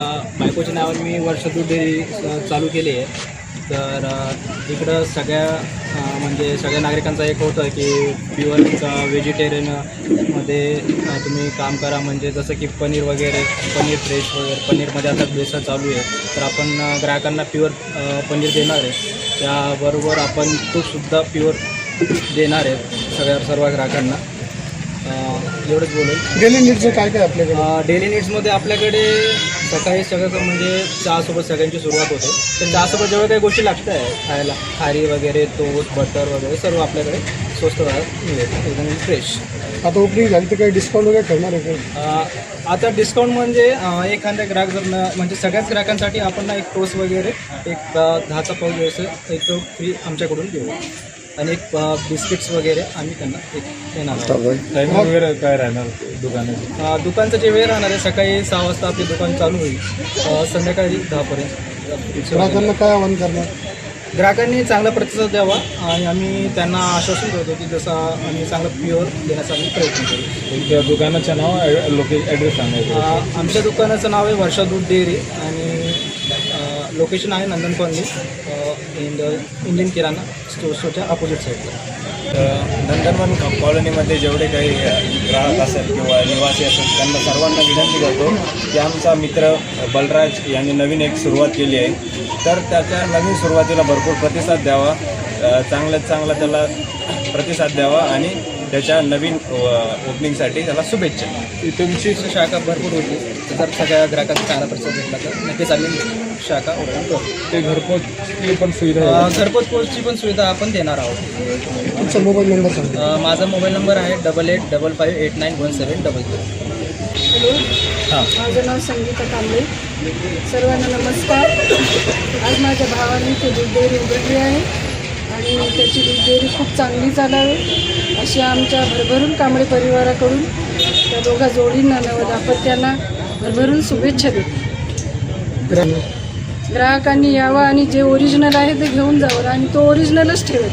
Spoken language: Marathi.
बायकोच्या नावावर मी वर्ष दूध डेअरी चालू केली आहे. तर इकडं म्हणजे सगळ्या नागरिकांचा एक होतं की प्युअर व्हेजिटेरियनमध्ये तुम्ही काम करा. म्हणजे जसं की पनीर वगैरे, पनीर फ्रेश वगैरे, पनीरमध्ये आता भेसळ चालू आहे. तर आपण ग्राहकांना प्युअर पनीर देणार आहे. त्याबरोबर आपण तूपसुद्धा प्युअर देणार आहे सर्व ग्राहकांना. एवढंच बोलेल. डेली नीड्सचं काय काय आपल्याकडे? डेली नीड्समध्ये आपल्याकडे सकाळी सगळं म्हणजे चहासोबत सगळ्यांची सुरुवात होते. तर चहासोबत जेवढ्या काही गोष्टी लागत आहे खायला, खारी वगैरे, टोस्ट, बटर वगैरे सर्व आपल्याकडे स्वस्त दरात मिळेल, एकदम फ्रेश. आता ओपनिंग झाली तर काही डिस्काउंट वगैरे ठेवणार आहे का? आता डिस्काउंट म्हणजे एखाद्या ग्राहक जर म्हणजे सगळ्याच ग्राहकांसाठी आपण ना एक टोस्ट वगैरे एक 10चा पाऊच असं एक फ्री आमच्याकडून देऊ. आणि एक बिस्किट्स वगैरे आम्ही त्यांना एक देणार आहोत. टायमिंग वगैरे काय राहणार दुकानाची? दुकानचं जे वेळ राहणार आहे, सकाळी 6 वाजता आपली दुकान चालू होईल, संध्याकाळी 10पर्यंत. ग्राहकांना काय आवाहन करणार? ग्राहकांनी चांगला प्रतिसाद द्यावा आणि आम्ही त्यांना आश्वासन देतो की जसं आम्ही चांगलं प्युअर देण्याचा आम्ही प्रयत्न करू. तुमच्या दुकानाचं नाव, ॲड्रेस सांगायचं. आमच्या दुकानाचं नाव आहे वर्षा दूध डेअरी आणि लोकेशन आहे नंदन कॉलनी, इंडियन किराणा स्टोरच्या अपोजिट साईडला. नंदनवन कॉलनीमध्ये जेवढे काही ग्राहक असेल किंवा निवासी असेल त्यांना सर्वांना विनंती करतो की आमचा मित्र बलराज यांनी नवीन एक सुरुवात केली आहे. तर त्याच्या नवीन सुरुवातीला भरपूर प्रतिसाद द्यावा, चांगल्यात चांगला त्याला प्रतिसाद द्यावा आणि त्याच्या नवीन ओपनिंगसाठी त्याला शुभेच्छा. तुमची शाखा भरपूर होती, जर सगळ्या ग्राहकांचा चांगला प्रतिसाद भेटला तर नक्कीच आम्ही शाखा ओपन करू. ते घरपोचची पण सुविधा, घरपोच पोचची पण सुविधा आपण देणार आहोत. तुमचा मोबाईल नंबर सांगा. माझा मोबाईल नंबर आहे 8855891700. हॅलो, माझं नाव संगीता कांबळे. सर्वांना नमस्कार. आज माझ्या भावाने ते दूध डेअरी उघडली आहे आणि त्याची दूध डेअरी खूप चांगली चालावी अशी आमच्या भरभरून कांबळे परिवाराकडून त्या दोघा जोडींना व दाम्पत्यांना भरभरून शुभेच्छा देतो. ग्राहकांनी यावं आणि जे ओरिजिनल आहे ते घेऊन जावं आणि तो ओरिजिनलच ठेवेल.